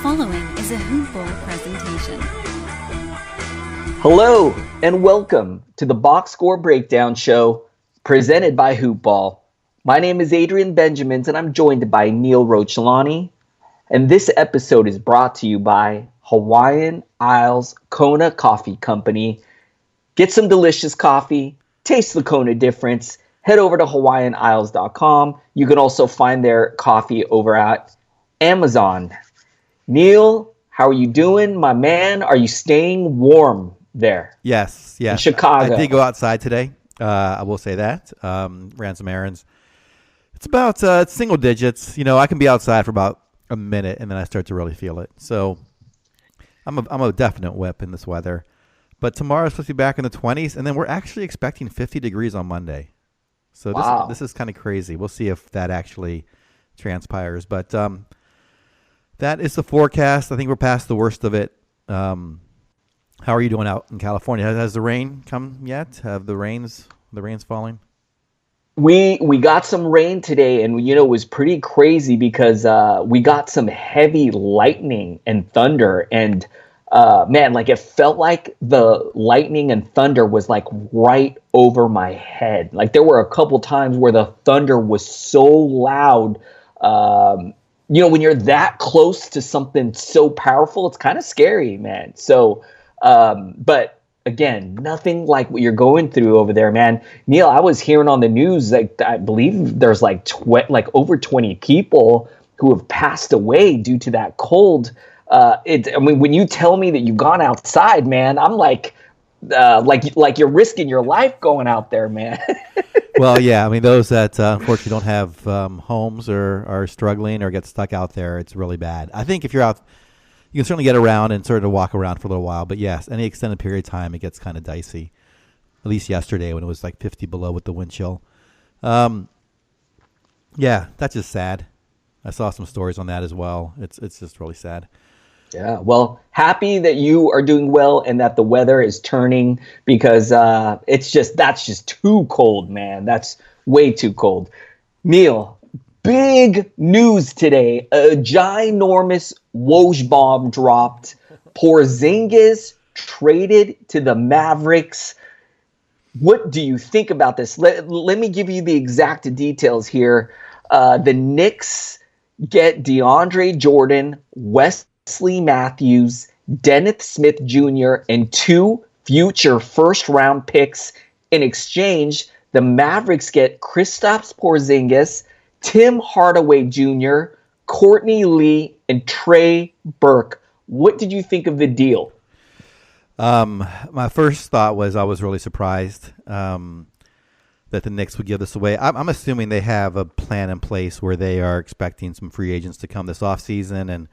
following is a Hoop Ball presentation. Hello, and welcome to the Box Score Breakdown Show, presented by Hoop Ball. My name is Adrian Benjamins, and I'm joined by Neil Rochelani. And this episode is brought to you by Hawaiian Isles Kona Coffee Company. Get some delicious coffee, taste the Kona difference. Head over to hawaiianisles.com. You can also find their coffee over at Amazon. Neil, how are you doing, my man? Are you staying warm there? Yes. In Chicago. I did go outside today. I will say that. Ran some errands. It's about single digits. You know, I can be outside for about a minute, and then I start to really feel it. So I'm a definite whip in this weather. But tomorrow's supposed to be back in the 20s, and then we're actually expecting 50 degrees on Monday. So wow. This is kind of crazy. We'll see if that actually transpires. But that is the forecast. I think we're past the worst of it. How are you doing out in California? Has the rain come yet? Have the rains falling? We got some rain today, and it was pretty crazy because we got some heavy lightning and thunder, and man, like it felt like the lightning and thunder was like right over my head. Like there were a couple times where the thunder was so loud. When you're that close to something so powerful, it's kind of scary, man. So, but again, nothing like what you're going through over there, man. Neil, I was hearing on the news, like I believe there's like over 20 people who have passed away due to that cold. When you tell me that you've gone outside, man, I'm like you're risking your life going out there, man. Well, yeah. I mean, those that unfortunately don't have homes or are struggling or get stuck out there, it's really bad. I think if you're out, you can certainly get around and sort of walk around for a little while. But yes, any extended period of time, it gets kind of dicey. At least yesterday when it was like 50 below with the wind chill. Yeah, that's just sad. I saw some stories on that as well. It's just really sad. Yeah, well, happy that you are doing well and that the weather is turning because that's just too cold, man. That's way too cold. Neil, big news today. A ginormous Woj bomb dropped. Porzingis traded to the Mavericks. What do you think about this? Let me give you the exact details here. The Knicks get DeAndre Jordan, Wesley Matthews, Dennis Smith Jr., and 2 future first-round picks. In exchange, the Mavericks get Kristaps Porzingis, Tim Hardaway Jr., Courtney Lee, and Trey Burke. What did you think of the deal? My first thought was I was really surprised that the Knicks would give this away. I'm assuming they have a plan in place where they are expecting some free agents to come this offseason, and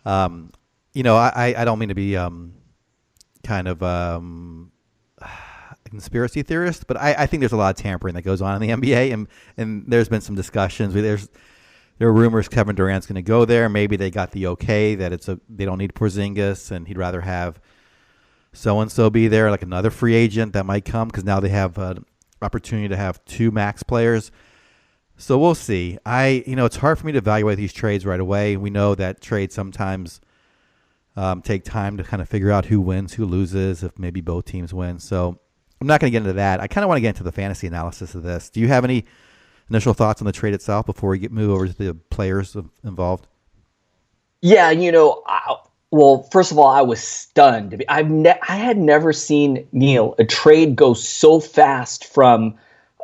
I don't mean to be kind of a conspiracy theorist, but I think there's a lot of tampering that goes on in the NBA, and there's been some discussions. There are rumors Kevin Durant's going to go there. Maybe they got the okay that they don't need Porzingis, and he'd rather have so-and-so be there, like another free agent that might come, because now they have an opportunity to have 2 max players. So we'll see. It's hard for me to evaluate these trades right away. We know that trades sometimes take time to kind of figure out who wins, who loses, if maybe both teams win. So I'm not going to get into that. I kind of want to get into the fantasy analysis of this. Do you have any initial thoughts on the trade itself before we move over to the players involved? Yeah, well, first of all, I was stunned. I had never seen, Neil, a trade go so fast from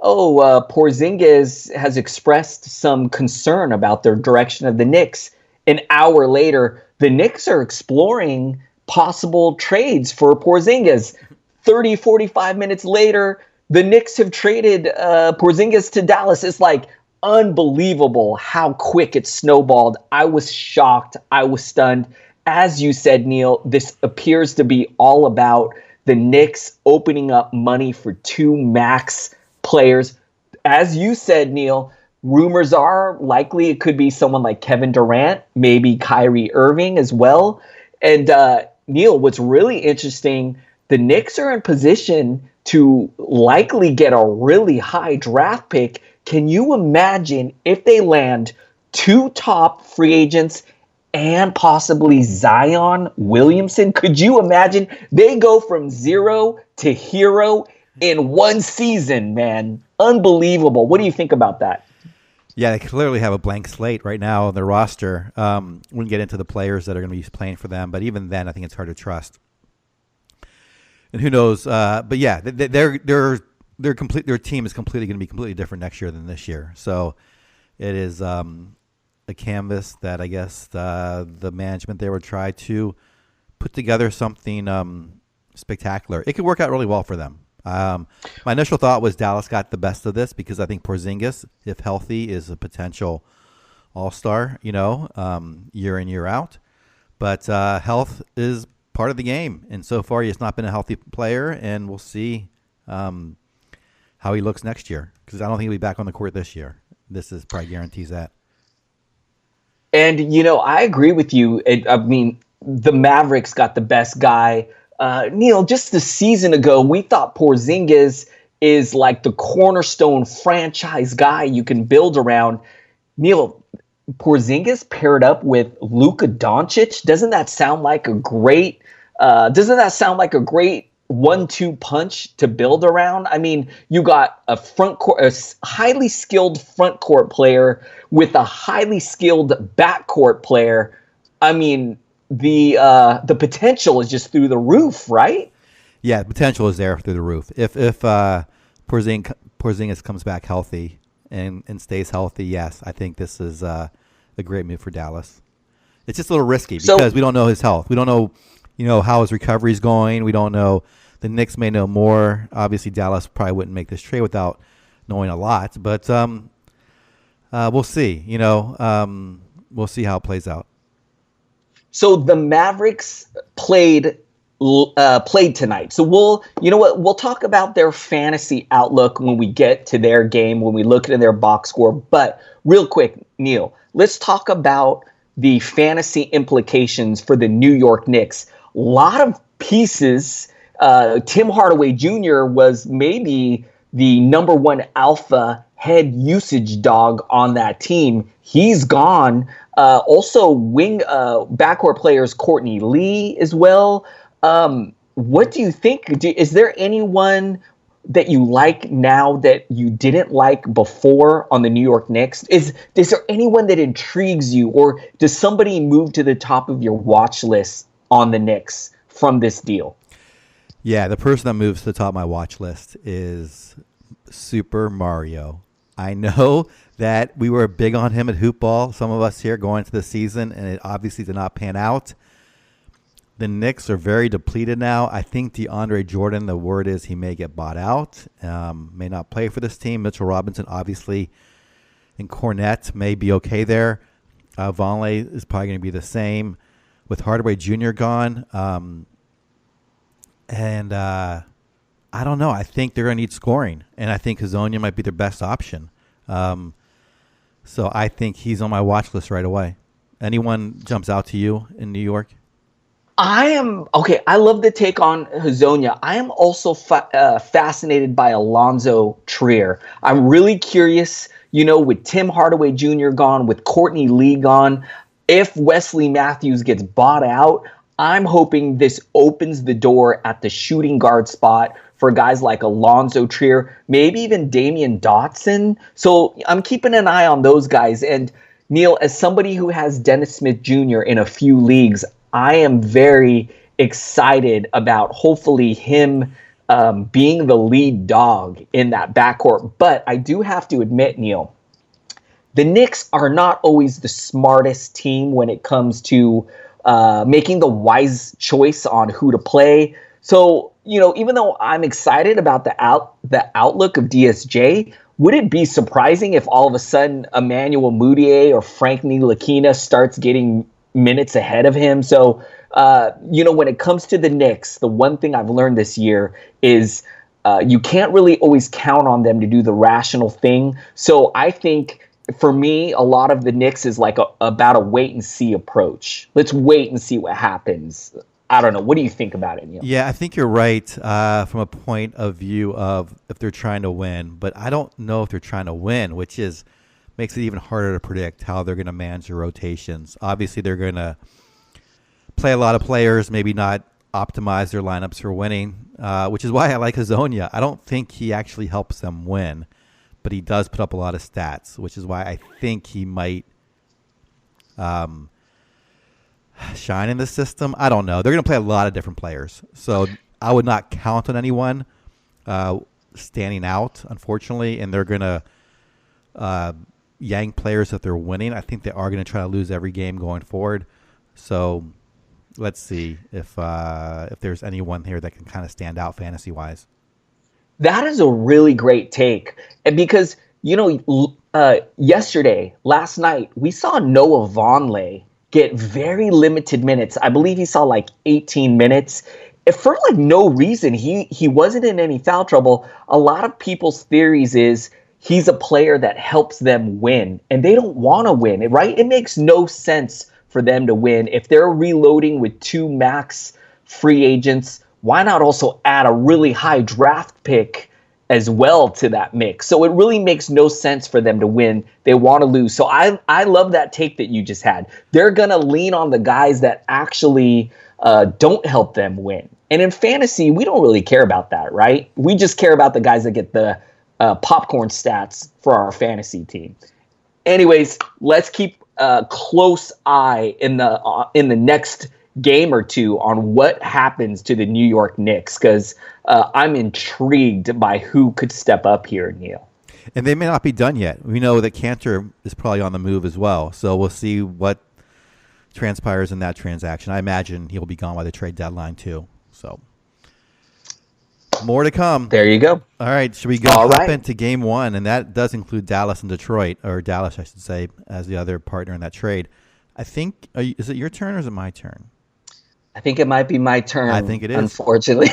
Porzingis has expressed some concern about the direction of the Knicks. An hour later, the Knicks are exploring possible trades for Porzingis. 30, 45 minutes later, the Knicks have traded Porzingis to Dallas. It's like unbelievable how quick it snowballed. I was shocked. I was stunned. As you said, Neil, this appears to be all about the Knicks opening up money for 2 max players. As you said, Neil, rumors are likely it could be someone like Kevin Durant, maybe Kyrie Irving as well. And Neil, what's really interesting, the Knicks are in position to likely get a really high draft pick. Can you imagine if they land 2 top free agents and possibly Zion Williamson. Could you imagine? They go from zero to hero in one season, man. Unbelievable. What do you think about that? Yeah, they clearly have a blank slate right now on their roster. We can get into the players that are going to be playing for them, but even then, I think it's hard to trust. And who knows? But yeah, their team is completely going to be completely different next year than this year. So it is a canvas that I guess the management there would try to put together something spectacular. It could work out really well for them. My initial thought was Dallas got the best of this because I think Porzingis, if healthy, is a potential all-star, year in, year out. But health is part of the game, and so far he has not been a healthy player, and we'll see how he looks next year because I don't think he'll be back on the court this year. This is probably guarantees that. And, I agree with you. The Mavericks got the best guy. Neil, just a season ago, we thought Porzingis is like the cornerstone franchise guy you can build around. Neil, Porzingis paired up with Luka Doncic. Doesn't that sound like a great 1-2 punch to build around? I mean, you got a highly skilled front court player with a highly skilled backcourt player. I mean, the potential is just through the roof, right? Yeah, the potential is there through the roof. If Porzingis comes back healthy and stays healthy, yes, I think this is a great move for Dallas. It's just a little risky because we don't know his health. We don't know, how his recovery is going. We don't know. The Knicks may know more. Obviously, Dallas probably wouldn't make this trade without knowing a lot. But we'll see. We'll see how it plays out. So the Mavericks played tonight. So we'll talk about their fantasy outlook when we get to their game, when we look at their box score. But real quick, Neil, let's talk about the fantasy implications for the New York Knicks. A lot of pieces. Tim Hardaway Jr. was maybe the number one alpha head usage dog on that team. He's gone. Also, backcourt players Courtney Lee as well. What do you think? Is there anyone that you like now that you didn't like before on the New York Knicks? Is there anyone that intrigues you, or does somebody move to the top of your watch list on the Knicks from this deal? Yeah, the person that moves to the top of my watch list is Super Mario. I know that we were big on him at Hoop Ball, some of us here going into the season, and it obviously did not pan out. The Knicks are very depleted now. I think DeAndre Jordan, the word is he may get bought out, may not play for this team. Mitchell Robinson, obviously, and Cornette may be okay there. Vonleh is probably going to be the same. With Hardaway Jr. gone, and I don't know. I think they're going to need scoring, and I think Hazonia might be their best option. So I think he's on my watch list right away. Anyone jumps out to you in New York? I love the take on Hazonia. I am also fascinated by Alonzo Trier. I'm really curious, with Tim Hardaway Jr. gone, with Courtney Lee gone, if Wesley Matthews gets bought out, I'm hoping this opens the door at the shooting guard spot for guys like Alonzo Trier, maybe even Damian Dotson. So I'm keeping an eye on those guys. And Neil, as somebody who has Dennis Smith Jr. in a few leagues, I am very excited about hopefully him being the lead dog in that backcourt. But I do have to admit, Neil, the Knicks are not always the smartest team when it comes to making the wise choice on who to play. So, even though I'm excited about the outlook of DSJ, would it be surprising if all of a sudden Emmanuel Mudiay or Frank Ntilikina starts getting minutes ahead of him? So, when it comes to the Knicks, the one thing I've learned this year is you can't really always count on them to do the rational thing. So I think for me, a lot of the Knicks is like about a wait and see approach. Let's wait and see what happens. I don't know. What do you think about it, Neil? Yeah, I think you're right from a point of view of if they're trying to win, but I don't know if they're trying to win, which is makes it even harder to predict how they're going to manage their rotations. Obviously, they're going to play a lot of players, maybe not optimize their lineups for winning, which is why I like Hazonia. I don't think he actually helps them win, but he does put up a lot of stats, which is why I think he might shine in the system. I don't know. They're going to play a lot of different players, so I would not count on anyone standing out, unfortunately, and they're going to yank players if they're winning. I think they are going to try to lose every game going forward. So let's see if there's anyone here that can kind of stand out fantasy-wise. That is a really great take. And because, last night, we saw Noah Vonleh get very limited minutes. I believe he saw like 18 minutes. For like no reason, he wasn't in any foul trouble. A lot of people's theories is he's a player that helps them win, and they don't want to win, right? It makes no sense for them to win. If they're reloading with 2 max free agents, why not also add a really high draft pick as well to that mix? So it really makes no sense for them to win. They want to lose. So I love that take that you just had. They're going to lean on the guys that actually don't help them win. And in fantasy, we don't really care about that, right? We just care about the guys that get the popcorn stats for our fantasy team. Anyways, let's keep a close eye in the next game or two on what happens to the New York Knicks, because I'm intrigued by who could step up here, Neil. And they may not be done yet. We know that Cantor is probably on the move as well, so we'll see what transpires in that transaction. I imagine he'll be gone by the trade deadline too. So more to come. There you go. All right, should we go hop into game one? And that does include Dallas and Detroit, or Dallas, I should say, as the other partner in that trade. I think, is it your turn or is it my turn? I think it might be my turn. I think it is. Unfortunately.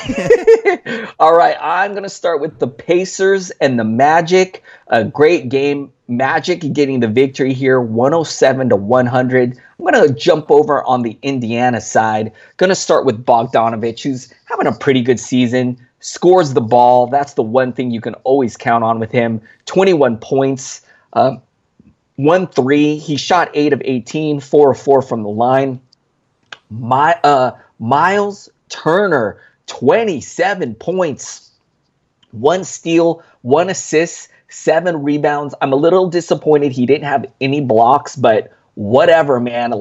All right, I'm going to start with the Pacers and the Magic. A great game. Magic getting the victory here, 107-100. I'm going to jump over on the Indiana side. Going to start with Bogdanovich, who's having a pretty good season. Scores the ball. That's the one thing you can always count on with him. 21 points, 1 3. He shot 8 of 18, 4 of 4 from the line. Miles Turner, 27 points, 1 steal, 1 assist, 7 rebounds. I'm a little disappointed he didn't have any blocks, but whatever, man.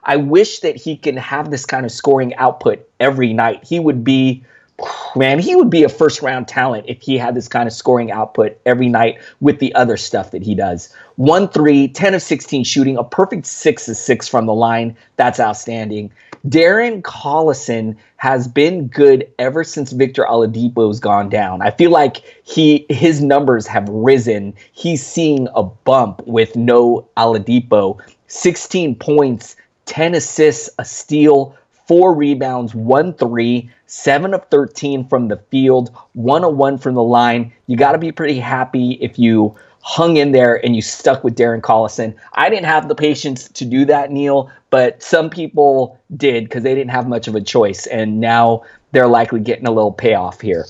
I wish that he can have this kind of scoring output every night. He would be a first-round talent if he had this kind of scoring output every night with the other stuff that he does. 1 3, 10 of 16 shooting, a perfect 6 of 6 from the line. That's outstanding. Darren Collison has been good ever since Victor Oladipo's gone down. I feel like his numbers have risen. He's seeing a bump with no Oladipo. 16 points, 10 assists, a steal, 4 rebounds, 1 3, 7 of 13 from the field, 1 of 1 from the line. You got to be pretty happy if you hung in there and you stuck with Darren Collison. I didn't have the patience to do that, Neil, but some people did because they didn't have much of a choice, and now they're likely getting a little payoff here.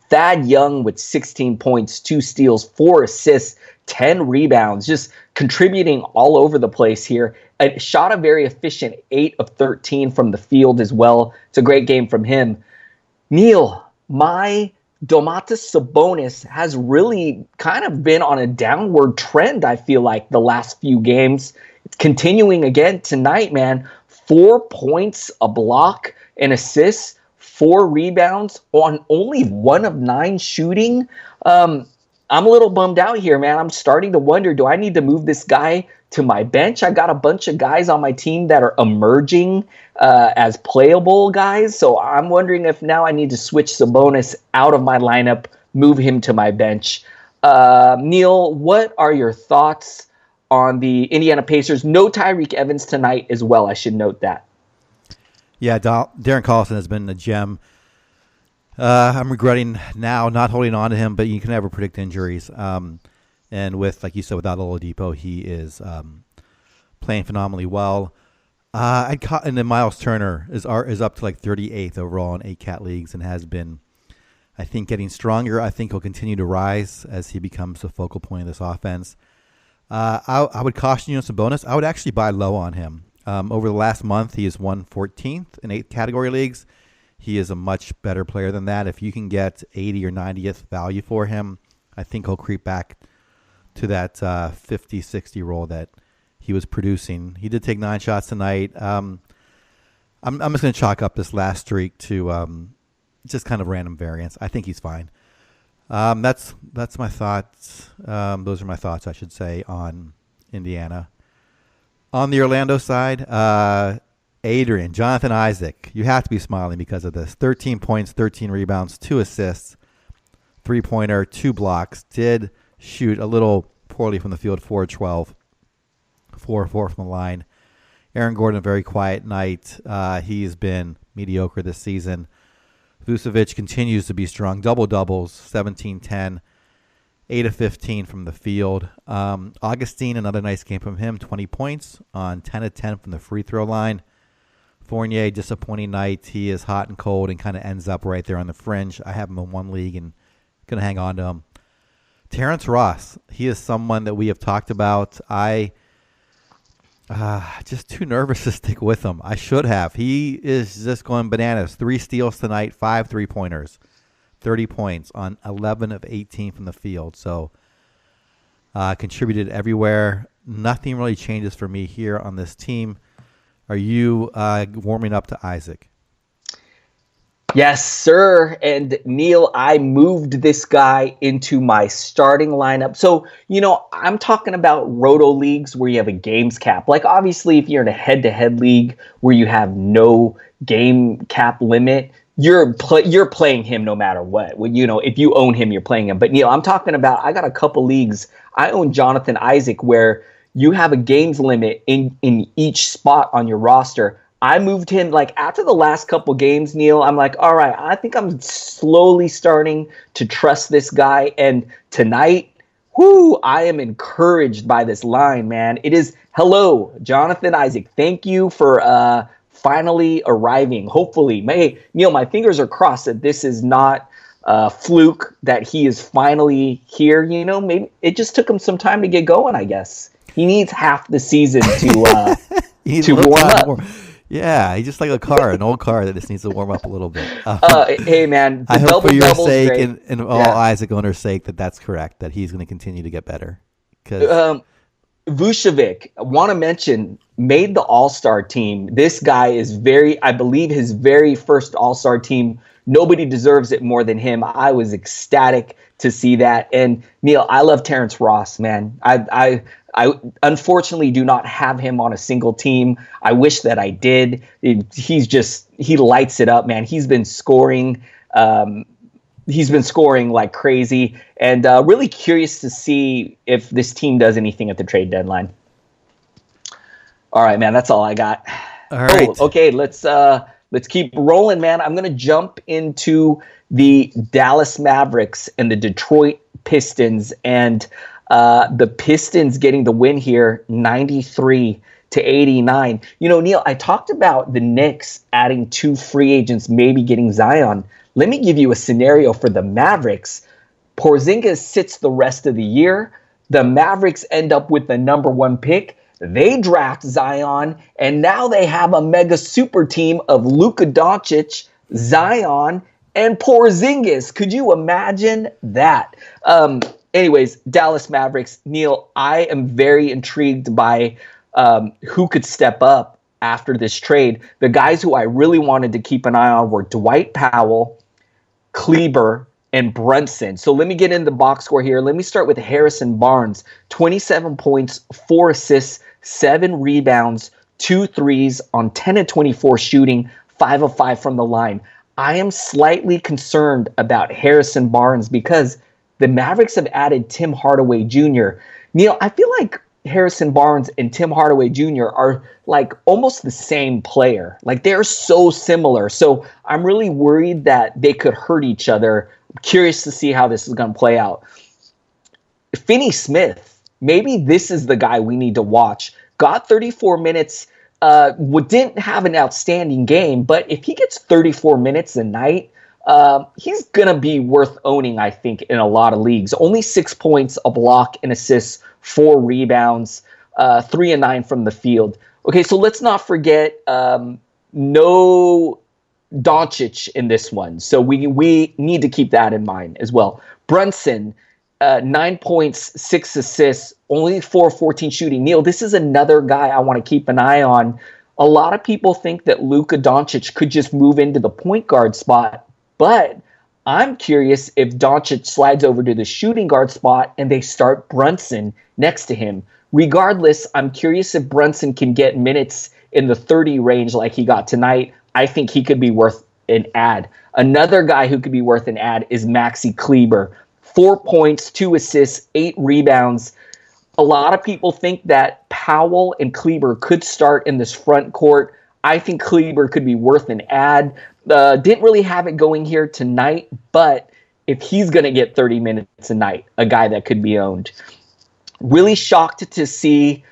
Thad Young with 16 points, 2 steals, 4 assists, 10 rebounds, just contributing all over the place here. Shot a very efficient 8 of 13 from the field as well. It's a great game from him. Neil, my Domantas Sabonis has really kind of been on a downward trend, I feel like, the last few games. It's continuing again tonight, man. 4 points, a block, an assist, 4 rebounds on only 1 of 9 shooting. I'm a little bummed out here, man. I'm starting to wonder, do I need to move this guy to my bench? I got a bunch of guys on my team that are emerging as playable guys. So I'm wondering if now I need to switch Sabonis out of my lineup, move him to my bench. Neil, what are your thoughts on the Indiana Pacers? No Tyreek Evans tonight as well. I should note that. Yeah, Darren Collison has been a gem. I'm regretting now not holding on to him, but you can never predict injuries. And with, like you said, without Oladipo, he is playing phenomenally well. And then Miles Turner is up to like 38th overall in 8-cat leagues and has been, I think, getting stronger. I think he'll continue to rise as he becomes the focal point of this offense. I would caution you on some bonus. I would actually buy low on him. Over the last month, he is 114th in 8 category leagues. He is a much better player than that. If you can get 80 or 90th value for him, I think he'll creep back to that 50, 60 role that he was producing. He did take 9 shots tonight. I'm just going to chalk up this last streak to just kind of random variance. I think he's fine. That's my thoughts. Those are my thoughts, I should say, on Indiana. On the Orlando side, Adrian, Jonathan Isaac, you have to be smiling because of this. 13 points, 13 rebounds, 2 assists, 3-pointer, 2 blocks. Did shoot a little poorly from the field, 4-12, 4-4 from the line. Aaron Gordon, a very quiet night. He's been mediocre this season. Vucevic continues to be strong. Double-doubles, 17-10, 8 of 15 from the field. Augustine, another nice game from him, 20 points on 10 of 10 from the free throw line. Fournier, disappointing night. He is hot and cold and kind of ends up right there on the fringe. I have him in one league and going to hang on to him. Terrence Ross, he is someone that we have talked about. I just too nervous to stick with him. I should have. He is just going bananas. 3 steals tonight, 5 3-pointers, 30 points on 11 of 18 from the field. So contributed everywhere. Nothing really changes for me here on this team. Are you warming up to Isaac? Yes, sir. And Neil, I moved this guy into my starting lineup. So, I'm talking about roto leagues where you have a games cap. Like, obviously, if you're in a head-to-head league where you have no game cap limit, you're playing him no matter what. If you own him, you're playing him. But, Neil, I'm talking about, I got a couple leagues. I own Jonathan Isaac where you have a games limit in each spot on your roster. I moved him after the last couple games, Neil. I'm like, all right, I think I'm slowly starting to trust this guy. And tonight, I am encouraged by this line, man. It is, hello, Jonathan Isaac. Thank you for finally arriving. Hopefully, Neil, my fingers are crossed that this is not a fluke, that he is finally here. Maybe it just took him some time to get going, I guess. He needs half the season to warm up. Yeah, he's just like a car, an old car that just needs to warm up a little bit. Hey, man, I hope for your sake and all Isaac owners' sake that's correct, that he's going to continue to get better. Vucevic, want to mention, made the All-Star team. This guy is I believe his very first All-Star team. Nobody deserves it more than him. I was ecstatic to see that. And Neil, I love Terrence Ross, man. I unfortunately do not have him on a single team. I wish that I did. He lights it up, man. He's been scoring. He's been scoring like crazy, and really curious to see if this team does anything at the trade deadline. All right, man. That's all I got. All right. Okay. Let's keep rolling, man. I'm gonna jump into the Dallas Mavericks and the Detroit Pistons, and the Pistons getting the win here, 93-89. Neil, I talked about the Knicks adding 2 free agents, maybe getting Zion. Let me give you a scenario for the Mavericks. Porzingis sits the rest of the year. The Mavericks end up with the number 1 pick. They draft Zion, and now they have a mega super team of Luka Doncic, Zion, and Porzingis. Could you imagine that? Anyways, Dallas Mavericks. Neil, I am very intrigued by who could step up after this trade. The guys who I really wanted to keep an eye on were Dwight Powell, Kleber, and Brunson. So let me get in the box score here. Let me start with Harrison Barnes. 27 points, 4 assists, 7 rebounds, 2 threes on 10 of 24 shooting, 5 of 5 from the line. I am slightly concerned about Harrison Barnes because the Mavericks have added Tim Hardaway Jr. Neil, I feel like Harrison Barnes and Tim Hardaway Jr. are like almost the same player. Like they're so similar. So I'm really worried that they could hurt each other. I'm curious to see how this is going to play out. Finney Smith, maybe this is the guy we need to watch. Got 34 minutes, didn't have an outstanding game, but if he gets 34 minutes a night, He's going to be worth owning, I think, in a lot of leagues. Only 6 points, a block, an assist, 4 rebounds, 3 and 9 from the field. Okay, so let's not forget no Doncic in this one. So we need to keep that in mind as well. Brunson, 9 points, 6 assists, only 4-14 shooting. Neil, this is another guy I want to keep an eye on. A lot of people think that Luka Doncic could just move into the point guard spot, but I'm curious if Doncic slides over to the shooting guard spot and they start Brunson next to him. Regardless, I'm curious if Brunson can get minutes in the 30 range like he got tonight. I think he could be worth an ad. Another guy who could be worth an ad is Maxi Kleber. 4 points, 2 assists, 8 rebounds. A lot of people think that Powell and Kleber could start in this front court. I think Kleber could be worth an ad. Didn't really have it going here tonight, but if he's going to get 30 minutes a night, a guy that could be owned. Really shocked to see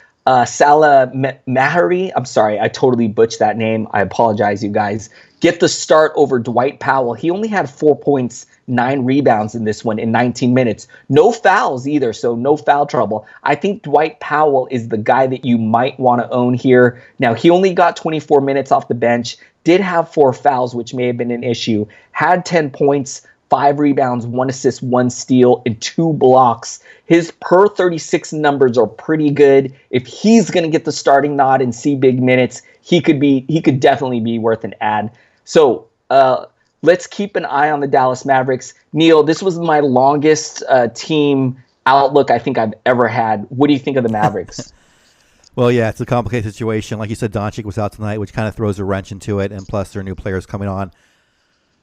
Salah Mahari, I'm sorry, I totally butchered that name. I apologize, you guys. Get the start over Dwight Powell. He only had 4 points, 9 rebounds in this one in 19 minutes. No fouls either, so no foul trouble. I think Dwight Powell is the guy that you might want to own here. Now, he only got 24 minutes off the bench, did have 4 fouls, which may have been an issue, had 10 points, 5 rebounds, 1 assist, 1 steal, and 2 blocks. His per 36 numbers are pretty good. If he's going to get the starting nod and see big minutes, he could definitely be worth an ad. So let's keep an eye on the Dallas Mavericks. Neil, this was my longest team outlook I think I've ever had. What do you think of the Mavericks? Well, yeah, it's a complicated situation. Like you said, Doncic was out tonight, which kind of throws a wrench into it, and plus there are new players coming on.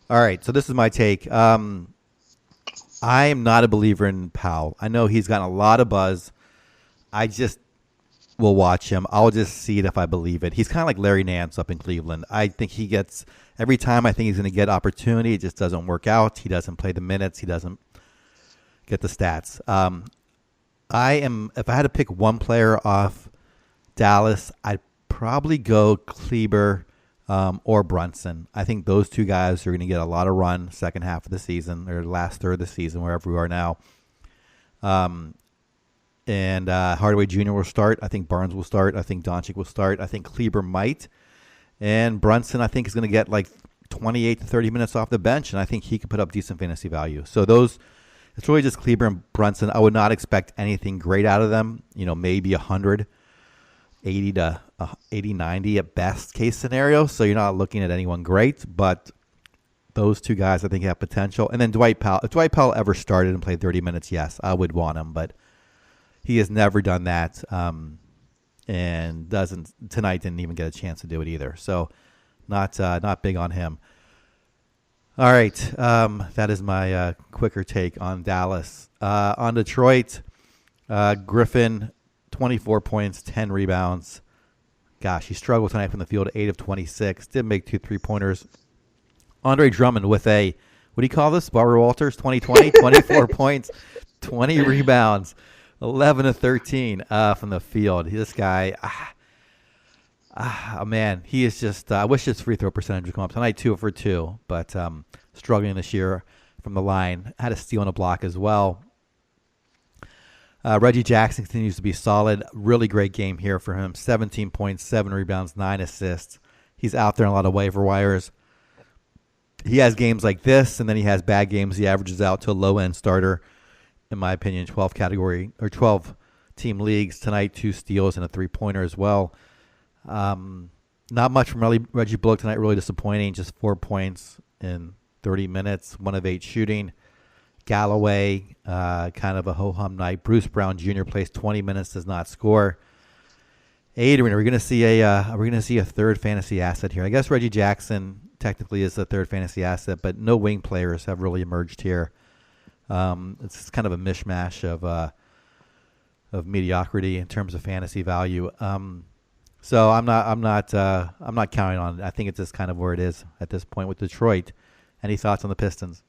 All right, so this is my take. I am not a believer in Powell. I know he's gotten a lot of buzz. I just will watch him. I'll just see it if I believe it. He's kind of like Larry Nance up in Cleveland. I think he gets – every time I think he's going to get opportunity, it just doesn't work out. He doesn't play the minutes. He doesn't get the stats. If I had to pick one player off Dallas, I'd probably go Kleber or Brunson. I think those two guys are going to get a lot of run second half of the season or last third of the season, wherever we are now. And Hardaway Jr. will start. I think Barnes will start. I think Doncic will start. I think Kleber might. And Brunson, I think, is going to get like 28 to 30 minutes off the bench, and I think he could put up decent fantasy value. So it's really just Kleber and Brunson. I would not expect anything great out of them. Maybe 100, 80 to 80, 90 at best case scenario. So you're not looking at anyone great, but those two guys I think have potential. And then Dwight Powell. If Dwight Powell ever started and played 30 minutes, yes, I would want him, but he has never done that, and tonight didn't even get a chance to do it either. So not big on him. All right, that is my quicker take on Dallas. On Detroit, Griffin, 24 points, 10 rebounds. Gosh, he struggled tonight from the field, 8 of 26. Did make 2 3-pointers. Andre Drummond with what do you call this? Barbara Walters, 2020, 24 points, 20 rebounds. 11 of 13 from the field. This guy, man, he is just, I wish his free throw percentage would come up. Tonight, 2 for 2, but struggling this year from the line. Had a steal and a block as well. Reggie Jackson continues to be solid. Really great game here for him. 17 points, 7 rebounds, 9 assists. He's out there in a lot of waiver wires. He has games like this, and then he has bad games. He averages out to a low-end starter. In my opinion, 12 team leagues tonight, 2 steals and a 3-pointer as well. Not much from Reggie Bullock tonight, really disappointing. Just 4 points in 30 minutes, 1 of 8 shooting. Galloway, kind of a ho-hum night. Bruce Brown Jr. plays 20 minutes, does not score. Adrian, are we going to see a third fantasy asset here? I guess Reggie Jackson technically is the third fantasy asset, but no wing players have really emerged here. It's kind of a mishmash of mediocrity in terms of fantasy value. So I'm not counting on it. I think it's just kind of where it is at this point with Detroit. Any thoughts on the Pistons?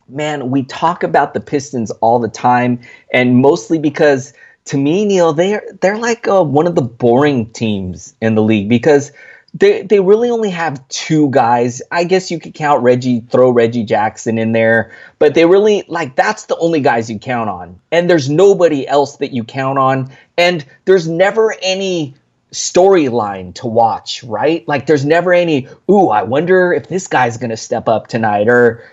Man, we talk about the Pistons all the time, and mostly because, to me, Neil, they're like one of the boring teams in the league, because they really only have two guys. I guess you could count throw Reggie Jackson in there, but they really that's the only guys you count on. And there's nobody else that you count on. And there's never any storyline to watch, right? Like there's never any, I wonder if this guy's going to step up tonight or,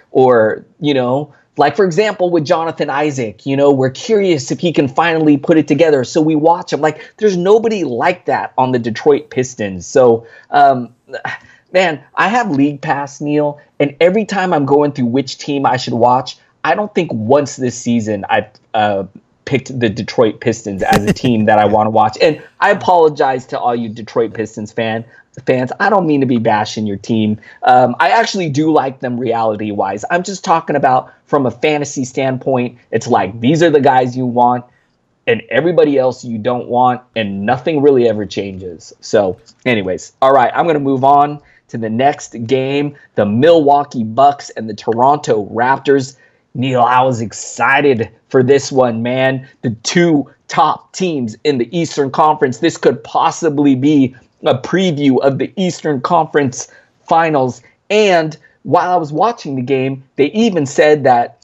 like, for example, with Jonathan Isaac, we're curious if he can finally put it together. So we watch him. Like, there's nobody like that on the Detroit Pistons. So, man, I have League Pass, Neil, and every time I'm going through which team I should watch, I don't think once this season I've picked the Detroit Pistons as a team that I want to watch. And I apologize to all you Detroit Pistons fans. I don't mean to be bashing your team. I actually do like them reality-wise. I'm just talking about from a fantasy standpoint. It's like these are the guys you want and everybody else you don't want, and nothing really ever changes. So anyways, all right, I'm going to move on to the next game, the Milwaukee Bucks and the Toronto Raptors. Neil, I was excited for this one, man. The two top teams in the Eastern Conference. This could possibly be a preview of the Eastern Conference Finals. And while I was watching the game, they even said that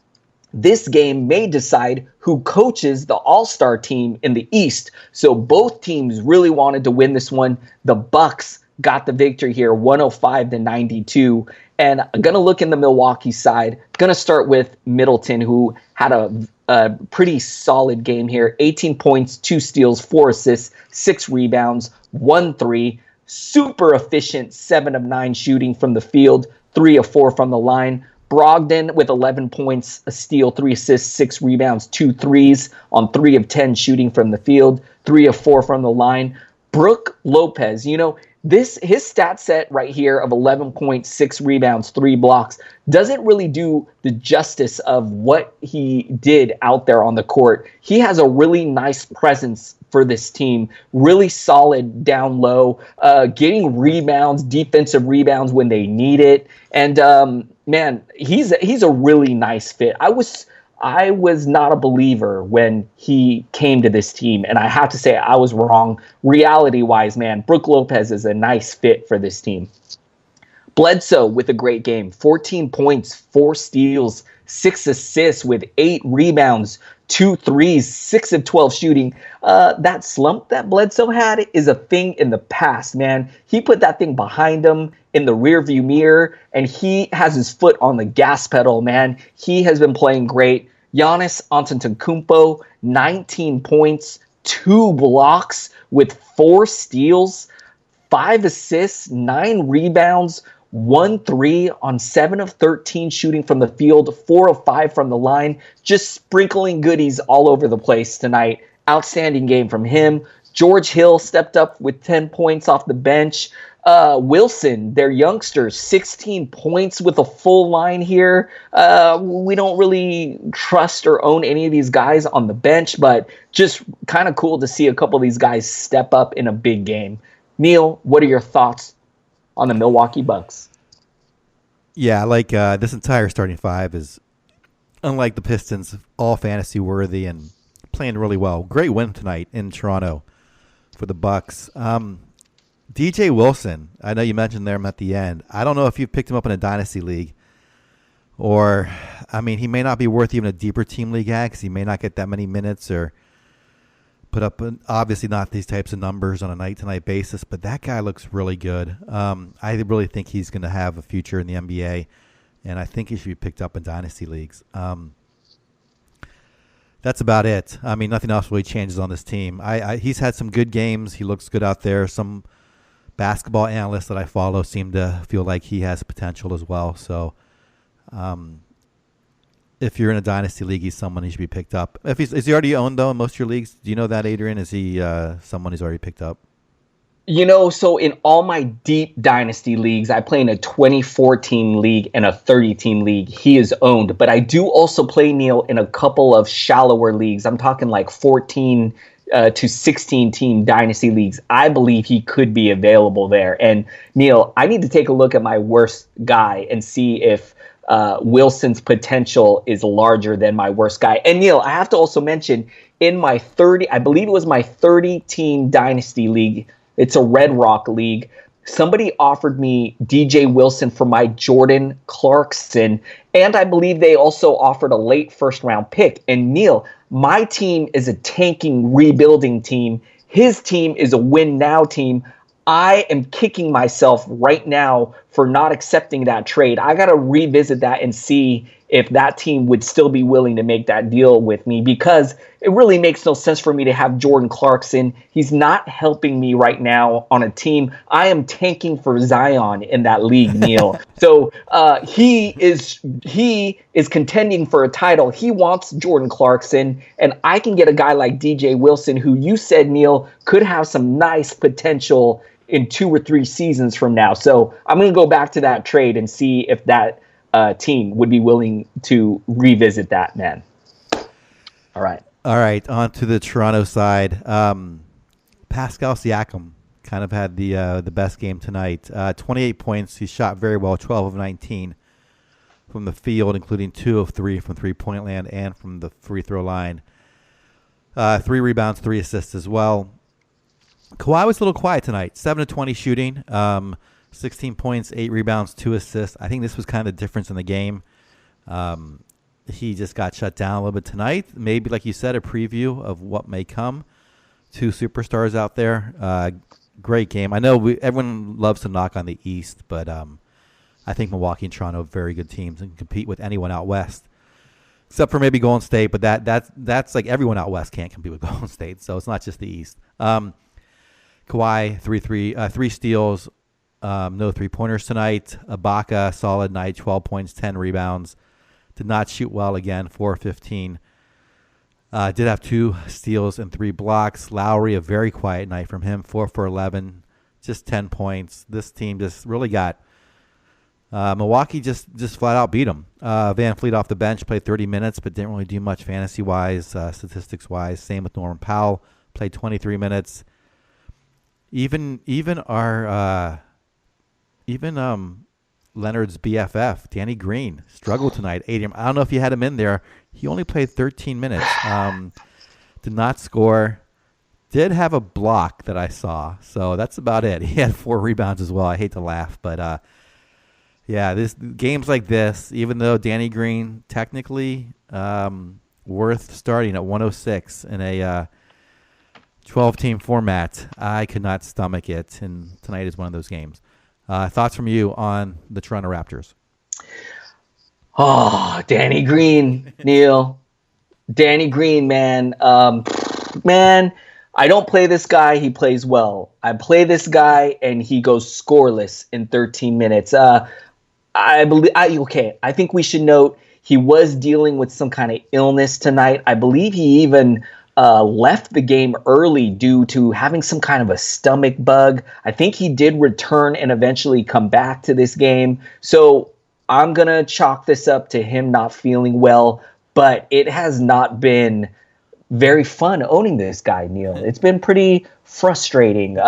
this game may decide who coaches the All-Star team in the East. So both teams really wanted to win this one. The Bucks got the victory here, 105-92. And I'm going to look in the Milwaukee side. Going to start with Middleton, who had a pretty solid game here. 18 points, 2 steals, 4 assists, 6 rebounds, 1 3. Super efficient, 7 of 9 shooting from the field, 3 of 4 from the line. Brogdon with 11 points, a steal, 3 assists, 6 rebounds, 2 threes on 3 of 10 shooting from the field, 3 of 4 from the line. Brook Lopez, his stat set right here of 11.6 rebounds, 3 blocks, doesn't really do the justice of what he did out there on the court. He has a really nice presence for this team, really solid down low, getting rebounds, defensive rebounds when they need it. And man, he's a really nice fit. I was not a believer when he came to this team, and I have to say I was wrong. Reality-wise, man, Brook Lopez is a nice fit for this team. Bledsoe with a great game, 14 points, 4 steals, 6 assists with 8 rebounds, 2 threes, 6 of 12 shooting. That slump that Bledsoe had is a thing in the past, man. He put that thing behind him in the rearview mirror, and he has his foot on the gas pedal, man. He has been playing great. Giannis Antetokounmpo, 19 points, 2 blocks with 4 steals, 5 assists, 9 rebounds, 1 3 on 7 of 13 shooting from the field, 4 of 5 from the line, just sprinkling goodies all over the place tonight. Outstanding game from him. George Hill stepped up with 10 points off the bench. Wilson, their youngster, 16 points with a full line here. We don't really trust or own any of these guys on the bench, but just kind of cool to see a couple of these guys step up in a big game. Neil, what are your thoughts on the Milwaukee Bucks? Yeah, this entire starting five is, unlike the Pistons, all fantasy worthy and playing really well. Great win tonight in Toronto for the Bucks. DJ Wilson, I know you mentioned him at the end. I don't know if you picked him up in a dynasty league, or he may not be worth even a deeper team league at because he may not get that many minutes or put up obviously not these types of numbers on a night-to-night basis, but that guy looks really good. I really think he's going to have a future in the NBA, and I think he should be picked up in dynasty leagues. That's about it. Nothing else really changes on this team. He's had some good games. He looks good out there. Some basketball analysts that I follow seem to feel like he has potential as well. So if you're in a dynasty league, he's someone he should be picked up. Is he already owned, though, in most of your leagues? Do you know that, Adrian? Is he someone who's already picked up? So in all my deep dynasty leagues, I play in a 24-team league and a 30-team league. He is owned. But I do also play, Neil, in a couple of shallower leagues. I'm talking like 14 to 16-team dynasty leagues. I believe he could be available there. And, Neil, I need to take a look at my worst guy and see if Wilson's potential is larger than my worst guy. And, Neil, I have to also mention, in my 30, I believe it was my 30-team dynasty league, it's a Red Rock league. somebody offered me DJ Wilson for my Jordan Clarkson, and I believe they also offered a late first-round pick. And Neil, my team is a tanking, rebuilding team. His team is a win-now team. I am kicking myself right now for not accepting that trade. I got to revisit that and see if that team would still be willing to make that deal with me, because it really makes no sense for me to have Jordan Clarkson. He's not helping me right now on a team. I am tanking for Zion in that league, Neil. So he is contending for a title. He wants Jordan Clarkson, and I can get a guy like DJ Wilson, who you said, Neil, could have some nice potential in 2 or 3 seasons from now. So I'm going to go back to that trade and see if that team would be willing to revisit that, man. All right. On to the Toronto side. Pascal Siakam kind of had the best game tonight. 28 points. He shot very well, 12 of 19 from the field, including 2 of 3 from three-point land and from the free throw line. 3 rebounds, 3 assists as well. Kawhi was a little quiet tonight. 7 of 20 shooting. 16 points, 8 rebounds, 2 assists. I think this was kind of the difference in the game. He just got shut down a little bit tonight. Maybe, like you said, a preview of what may come. 2 superstars out there. Great game. I know everyone loves to knock on the East, but I think Milwaukee and Toronto are very good teams and compete with anyone out West, except for maybe Golden State. But that's like everyone out West can't compete with Golden State, so it's not just the East. Kawhi, 3 steals. No 3-pointers tonight. Ibaka, solid night, 12 points, 10 rebounds. Did not shoot well again, 4-15. Did have 2 steals and 3 blocks. Lowry, a very quiet night from him, 4 for 11, just 10 points. This team just really got Milwaukee just flat out beat them. Van Fleet off the bench, played 30 minutes, but didn't really do much fantasy-wise, statistics-wise. Same with Norman Powell, played 23 minutes. Even Leonard's BFF, Danny Green, struggled tonight. Adrian, I don't know if you had him in there. He only played 13 minutes. Did not score. Did have a block that I saw. So that's about it. He had 4 rebounds as well. I hate to laugh. But, this games like this, even though Danny Green technically worth starting at 106 in a 12-team format, I could not stomach it. And tonight is one of those games. Thoughts from you on the Toronto Raptors? Oh, Danny Green, Neil. Danny Green, man. Man, I don't play this guy. He plays well. I play this guy, and he goes scoreless in 13 minutes. I think we should note he was dealing with some kind of illness tonight. I believe he even left the game early due to having some kind of a stomach bug. I think he did return and eventually come back to this game. So I'm going to chalk this up to him not feeling well, but it has not been very fun owning this guy, Neil. It's been pretty frustrating.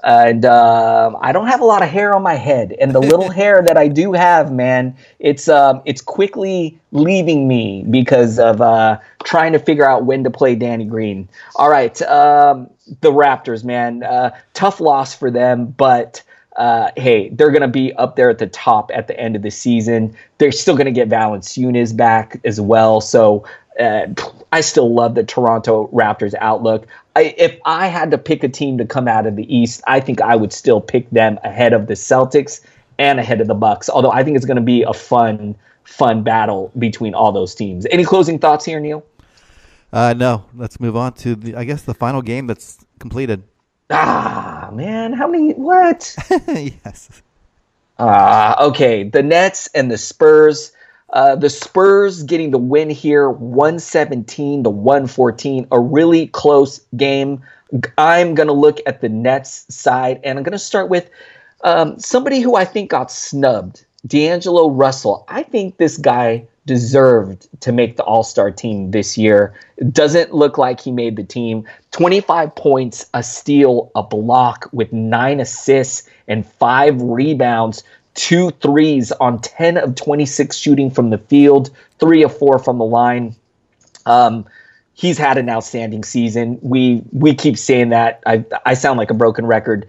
And I don't have a lot of hair on my head, and the little hair that I do have, man, it's quickly leaving me because of trying to figure out when to play Danny Green. All right, the Raptors, man, tough loss for them, but hey, they're going to be up there at the top at the end of the season. They're still going to get Valanciunas back as well, so I still love the Toronto Raptors outlook. If I had to pick a team to come out of the East, I think I would still pick them ahead of the Celtics and ahead of the Bucks. Although I think it's going to be a fun battle between all those teams. Any closing thoughts here, Neil? No. Let's move on to the final game that's completed. Ah, man, how many? What? Yes. Okay, the Nets and the Spurs. The Spurs getting the win here, 117-114, a really close game. I'm going to look at the Nets side, and I'm going to start with somebody who I think got snubbed, D'Angelo Russell. I think this guy deserved to make the All-Star team this year. It doesn't look like he made the team. 25 points, a steal, a block with 9 assists and 5 rebounds. 2 threes on 10 of 26 shooting from the field, 3 of 4 from the line. he's had an outstanding season. We keep saying that. I sound like a broken record.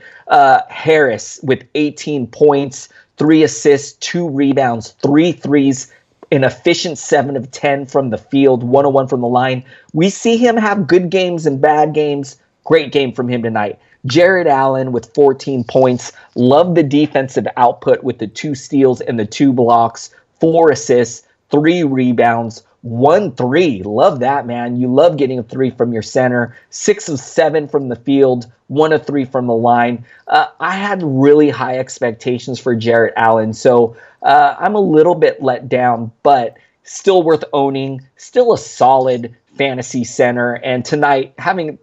Harris with 18 points, 3 assists, 2 rebounds, 3 threes, an efficient 7 of 10 from the field, 101 from the line. We see him have good games and bad games. Great game from him tonight. Jared Allen with 14 points. Love the defensive output with the 2 steals and the 2 blocks, 4 assists, 3 rebounds, 1 3. Love that, man. You love getting a 3 from your center. 6 of 7 from the field, 1 of 3 from the line. I had really high expectations for Jared Allen, so I'm a little bit let down, but still worth owning. Still a solid fantasy center. And tonight,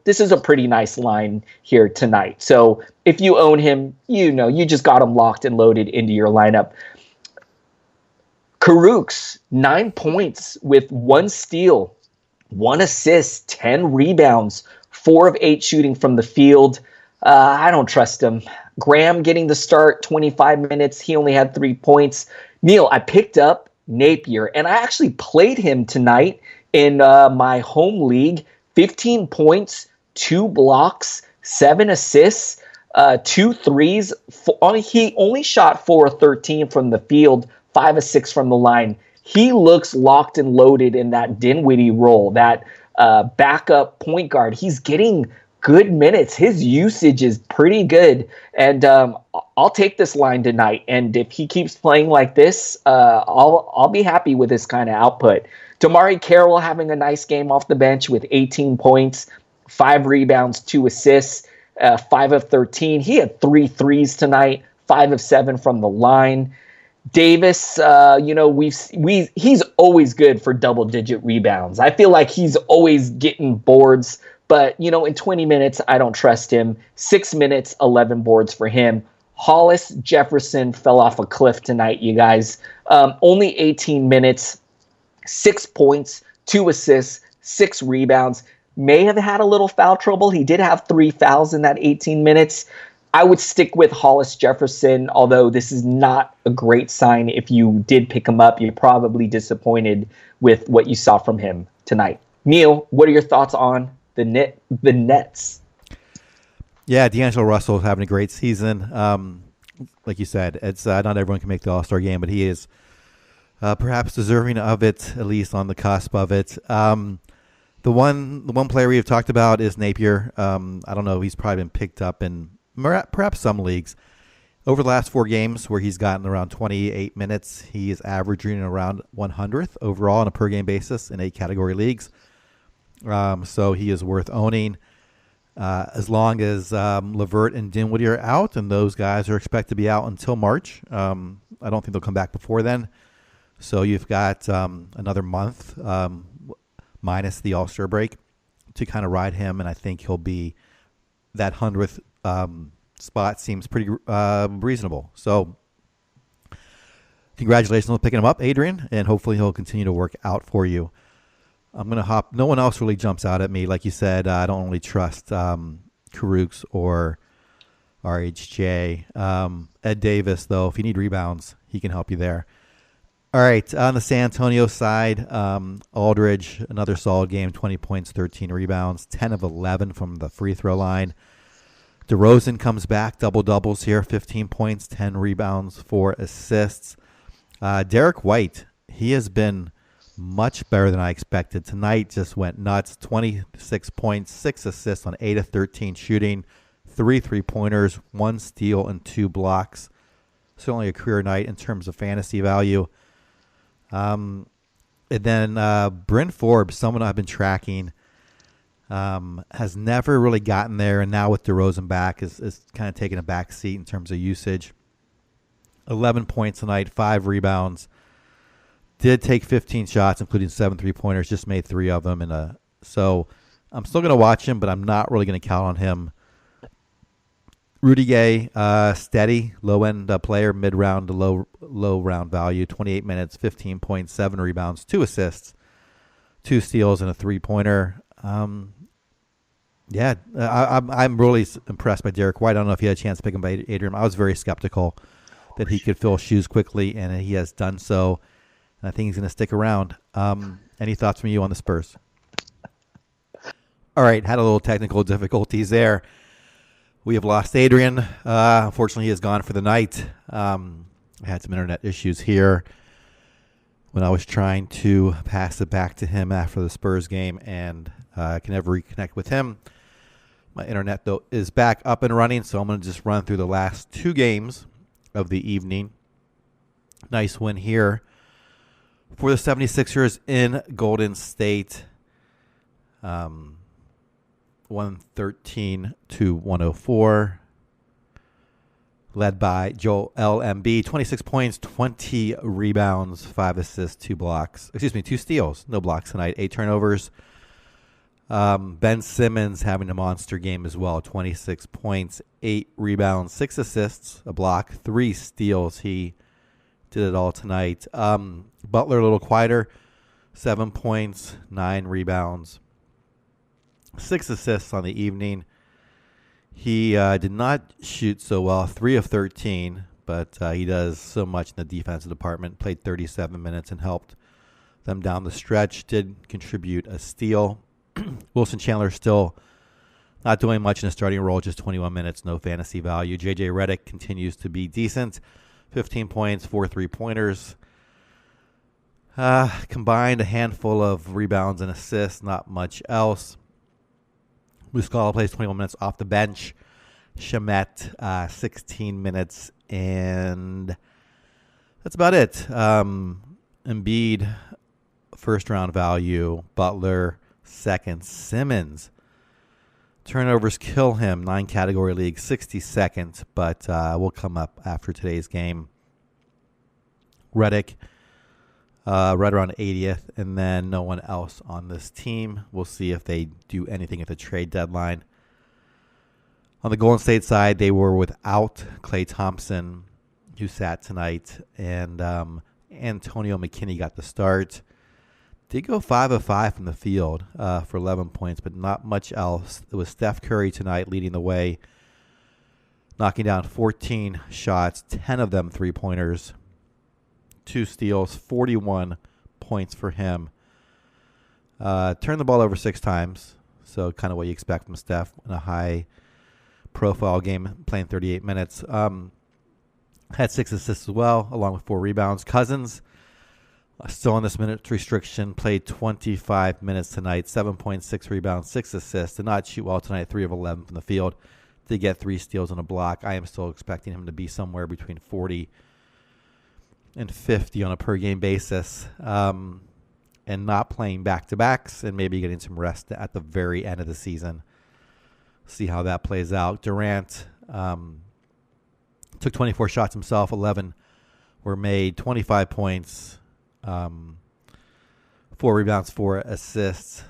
this is a pretty nice line here tonight. So if you own him, you just got him locked and loaded into your lineup. Karooks, 9 points with 1 steal, 1 assist, 10 rebounds, 4 of 8 shooting from the field. I don't trust him. Graham getting the start, 25 minutes. He only had 3 points. Neil, I picked up Napier, and I actually played him tonight in my home league. 15 points, 2 blocks, 7 assists, 2 threes. He only shot 4 of 13 from the field, 5 of 6 from the line. He looks locked and loaded in that Dinwiddie role, that backup point guard. He's getting good minutes. His usage is pretty good. And I'll take this line tonight. And if he keeps playing like this, I'll be happy with this kind of output. Damari Carroll having a nice game off the bench with 18 points, 5 rebounds, 2 assists, 5 of 13. He had 3 threes tonight, 5 of 7 from the line. Davis, he's always good for double-digit rebounds. I feel like he's always getting boards, but, in 20 minutes, I don't trust him. 6 minutes, 11 boards for him. Hollis Jefferson fell off a cliff tonight, you guys. Only 18 minutes, 6 points, 2 assists, 6 rebounds. May have had a little foul trouble. He did have 3 fouls in that 18 minutes. I would stick with Hollis Jefferson, although this is not a great sign. If you did pick him up, you're probably disappointed with what you saw from him tonight. Neil, what are your thoughts on the Nets? Yeah, D'Angelo Russell is having a great season. Like you said, it's not everyone can make the All-Star game, but he is perhaps deserving of it, at least on the cusp of it. The one player we have talked about is Napier. I don't know. He's probably been picked up in perhaps some leagues. Over the last 4 games where he's gotten around 28 minutes, he is averaging around 100th overall on a per-game basis in 8 category leagues. So he is worth owning as long as LeVert and Dinwiddie are out, and those guys are expected to be out until March. I don't think they'll come back before then. So you've got another month minus the All-Star break to kind of ride him, and I think he'll be that 100th spot seems pretty reasonable. So congratulations on picking him up, Adrian, and hopefully he'll continue to work out for you. I'm going to hop. No one else really jumps out at me. Like you said, I don't really trust Karooks or RHJ. Ed Davis, though, if you need rebounds, he can help you there. All right, on the San Antonio side, Aldridge, another solid game, 20 points, 13 rebounds, 10 of 11 from the free throw line. DeRozan comes back, double-doubles here, 15 points, 10 rebounds, 4 assists. Derek White, he has been much better than I expected. Tonight just went nuts, 26 points, 6 assists on 8 of 13 shooting, 3 three-pointers, 1 steal, and 2 blocks. Certainly a career night in terms of fantasy value. And then Bryn Forbes, someone I've been tracking, has never really gotten there, and now with DeRozan back is kind of taking a back seat in terms of usage. 11 points tonight, 5 rebounds. Did take 15 shots, including 7 three-pointers, just made 3 of them. So I'm still going to watch him, but I'm not really going to count on him. Rudy Gay, steady, low-end player, mid-round to low-round value, 28 minutes, 15 points, 7 rebounds, 2 assists, 2 steals, and a three-pointer. I'm really impressed by Derek White. I don't know if you had a chance to pick him by Adrian. I was very skeptical that he could fill shoes quickly, and he has done so. And I think he's going to stick around. Any thoughts from you on the Spurs? All right, had a little technical difficulties there. We have lost Adrian. Unfortunately, he is gone for the night. I had some internet issues here when I was trying to pass it back to him after the Spurs game, and I can never reconnect with him. My internet, though, is back up and running, so I'm going to just run through the last two games of the evening. Nice win here for the 76ers in Golden State. 113-104. Led by Joel Embiid, 26 points, 20 rebounds, 5 assists, 2 steals. No blocks tonight, 8 turnovers. Ben Simmons having a monster game as well, 26 points, 8 rebounds, 6 assists, a block, 3 steals. He did it all tonight. Butler a little quieter, 7 points, 9 rebounds, 6 assists on the evening. He did not shoot so well, 3 of 13, but he does so much in the defensive department. Played 37 minutes and helped them down the stretch. Did contribute a steal. Wilson Chandler still not doing much in a starting role, just 21 minutes, no fantasy value. J.J. Redick continues to be decent, 15 points, 4 3-pointers. Combined a handful of rebounds and assists, not much else. Muscala plays 21 minutes off the bench. Shamet, 16 minutes, and that's about it. Embiid, first-round value. Butler, second. Simmons, turnovers kill him. 9-category league, 62nd, but will come up after today's game. Redick, right around 80th, and then no one else on this team. We'll see if they do anything at the trade deadline. On the Golden State side, they were without Klay Thompson, who sat tonight, and Antonio McKinney got the start. Did go 5 of 5 from the field for 11 points, but not much else. It was Steph Curry tonight leading the way, knocking down 14 shots, 10 of them three-pointers. 2 steals, 41 points for him. Turned the ball over 6 times, so kind of what you expect from Steph in a high-profile game, playing 38 minutes. Had 6 assists as well, along with 4 rebounds. Cousins, still on this minute restriction, played 25 minutes tonight, 7.6 rebounds, 6 assists. Did not shoot well tonight, 3 of 11 from the field. Did get 3 steals and a block. I am still expecting him to be somewhere between 40 and 50 on a per-game basis, and not playing back-to-backs, and maybe getting some rest at the very end of the season. See how that plays out. Durant took 24 shots himself, 11 were made, 25 points, 4 rebounds, 4 assists.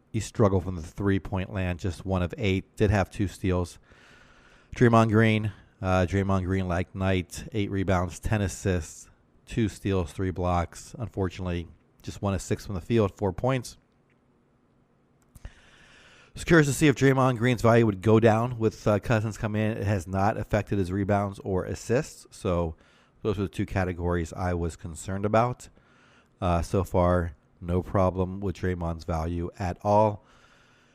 He struggled from the three-point land, just 1 of 8. Did have 2 steals. Draymond Green like night, 8 rebounds, 10 assists, 2 steals, 3 blocks. Unfortunately, just 1 of 6 from the field, 4 points. I was curious to see if Draymond Green's value would go down with Cousins come in. It has not affected his rebounds or assists, so those are the 2 categories I was concerned about. So far, no problem with Draymond's value at all,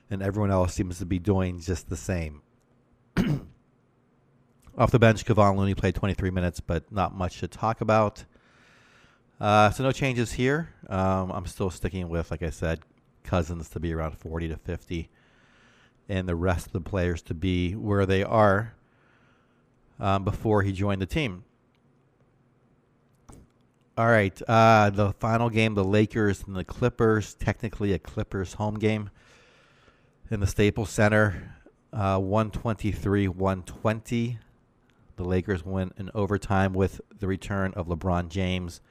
and everyone else seems to be doing just the same. Off the bench, Kevon Looney played 23 minutes, but not much to talk about. So no changes here. I'm still sticking with, like I said, Cousins to be around 40 to 50, and the rest of the players to be where they are before he joined the team. All right, the final game, the Lakers and the Clippers, technically a Clippers home game in the Staples Center, 123-120. The Lakers win in overtime with the return of LeBron James.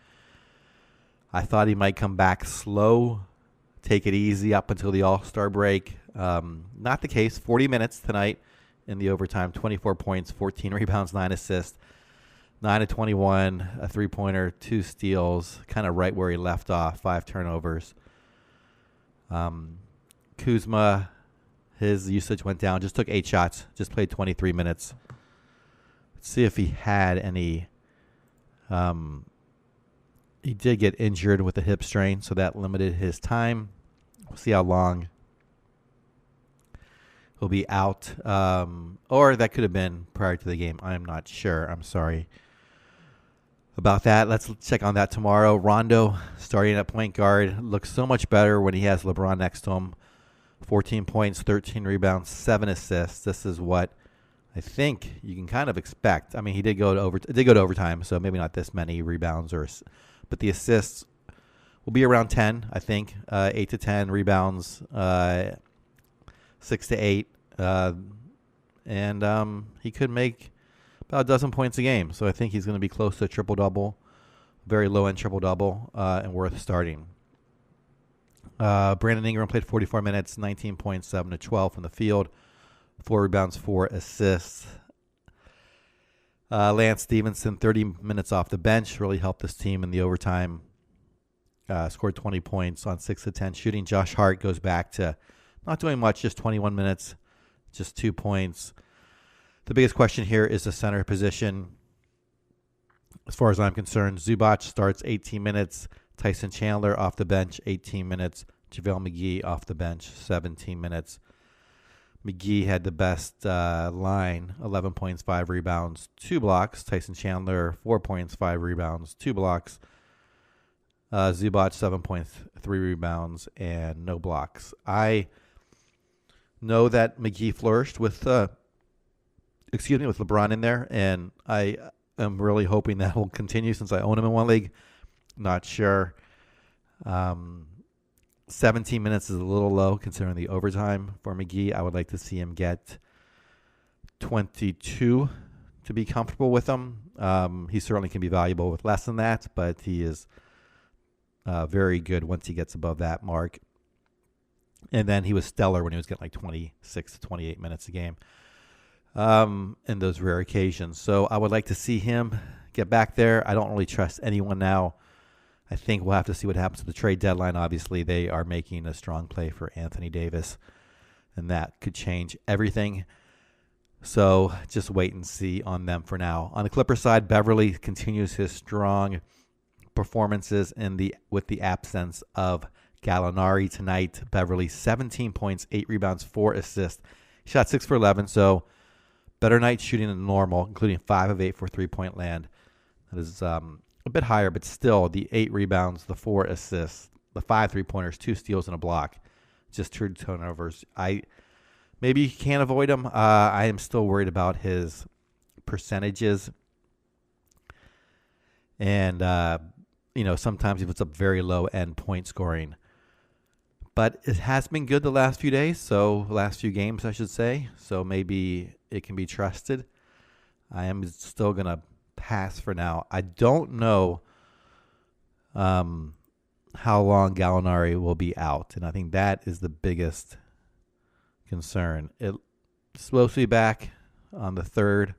I thought he might come back slow, take it easy up until the All-Star break. Not the case. 40 minutes tonight in the overtime, 24 points, 14 rebounds, 9 assists, 9 of 21, a three-pointer, 2 steals, kind of right where he left off, 5 turnovers. Kuzma, his usage went down, just took 8 shots, just played 23 minutes. See if he had any. He did get injured with a hip strain, so that limited his time. We'll see how long he'll be out. Or that could have been prior to the game. I'm not sure. I'm sorry about that. Let's check on that tomorrow. Rondo starting at point guard looks so much better when he has LeBron next to him. 14 points, 13 rebounds, 7 assists. This is what I think you can kind of expect. I mean, it did go to overtime, so maybe not this many rebounds, but the assists will be around 10, I think. 8 to 10 rebounds, 6 to 8, and he could make about a dozen points a game. So I think he's going to be close to a triple-double, very low-end triple-double, and worth starting. Brandon Ingram played 44 minutes, 19 points, 7 to 12 from the field, 4 rebounds, 4 assists. Lance Stevenson, 30 minutes off the bench, really helped this team in the overtime. Scored 20 points on 6 to 10 shooting. Josh Hart goes back to not doing much, just 21 minutes, just 2 points. The biggest question here is the center position. As far as I'm concerned, Zubac starts 18 minutes. Tyson Chandler off the bench, 18 minutes. JaVale McGee off the bench, 17 minutes. McGee had the best line, 11 points, 5 rebounds, 2 blocks. Tyson Chandler, 4 points, 5 rebounds, 2 blocks. Zubac, 7 points, 3 rebounds, and no blocks. I know that McGee flourished with LeBron in there, and I am really hoping that will continue since I own him in one league. Not sure. 17 minutes is a little low considering the overtime for McGee. I would like to see him get 22 to be comfortable with him. He certainly can be valuable with less than that, but he is very good once he gets above that mark. And then he was stellar when he was getting like 26 to 28 minutes a game in those rare occasions. So I would like to see him get back there. I don't really trust anyone now. I think we'll have to see what happens to the trade deadline. Obviously, they are making a strong play for Anthony Davis, and that could change everything. So just wait and see on them for now. On the Clippers side, Beverly continues his strong performances with the absence of Gallinari tonight. Beverly, 17 points, 8 rebounds, 4 assists. He shot 6 for 11, so better night shooting than normal, including 5 of 8 for three-point land. That is a bit higher, but still the 8 rebounds, the 4 assists, the 5 three-pointers, 2 steals, and a block. Just 2 turnovers. Maybe you can't avoid him. I am still worried about his percentages. And, sometimes he puts up very low-end point scoring. But it has been good the last few games, I should say. So maybe it can be trusted. I am still going to pass for now. I don't know how long Gallinari will be out. And I think that is the biggest concern. It's supposed to be back on the 3rd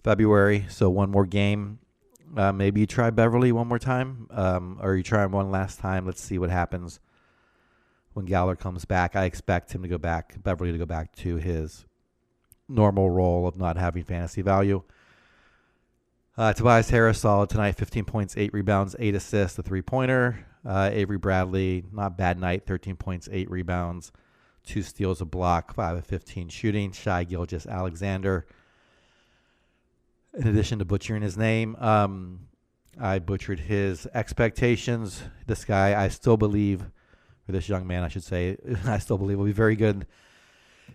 February. So one more game. Maybe you try Beverly one more time. Or you try him one last time. Let's see what happens when Galler comes back. I expect him to go back, Beverly to go back to his normal role of not having fantasy value. Tobias Harris, solid tonight, 15 points, 8 rebounds, 8 assists, a three-pointer. Avery Bradley, not bad night, 13 points, 8 rebounds, 2 steals, a block, 5 of 15 shooting. Shai Gilgeous-Alexander. In addition to butchering his name, I butchered his expectations. This guy, I still believe, or this young man, I should say, I still believe will be very good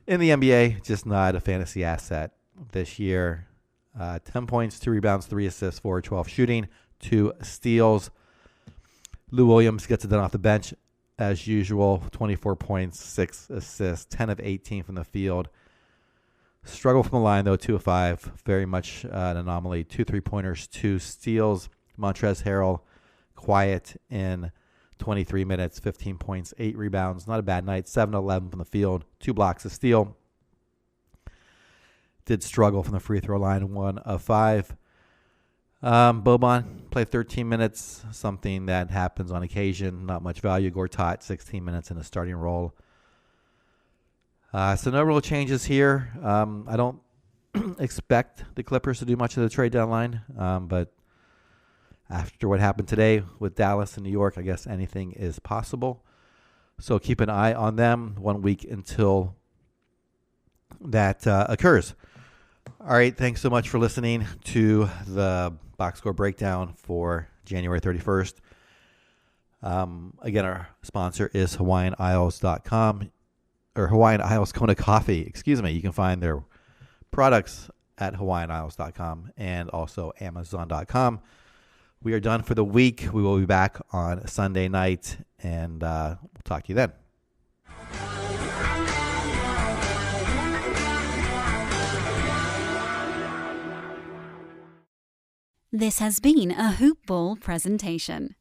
in the NBA, just not a fantasy asset this year. 10 points, 2 rebounds, 3 assists, 4 of 12 shooting, 2 steals. Lou Williams gets it done off the bench as usual, 24 points, 6 assists, 10 of 18 from the field. Struggle from the line, though, 2 of 5. Very much an anomaly. 2 3-pointers, 2 steals. Montrezl Harrell, quiet in 23 minutes, 15 points, 8 rebounds. Not a bad night. 7 of 11 from the field, 2 blocks, a steal. Did struggle from the free throw line, 1 of 5. Boban played 13 minutes, something that happens on occasion. Not much value. Gortat, 16 minutes in a starting role. So no real changes here. I don't expect the Clippers to do much of the trade deadline, but after what happened today with Dallas and New York, I guess anything is possible. So keep an eye on them. 1 week until that occurs. All right, thanks so much for listening to the box score breakdown for January 31st. Again, our sponsor is HawaiianIsles.com, or Hawaiian Isles Kona Coffee. Excuse me. You can find their products at HawaiianIsles.com and also Amazon.com. We are done for the week. We will be back on Sunday night, and we'll talk to you then. This has been a Hoop Ball presentation.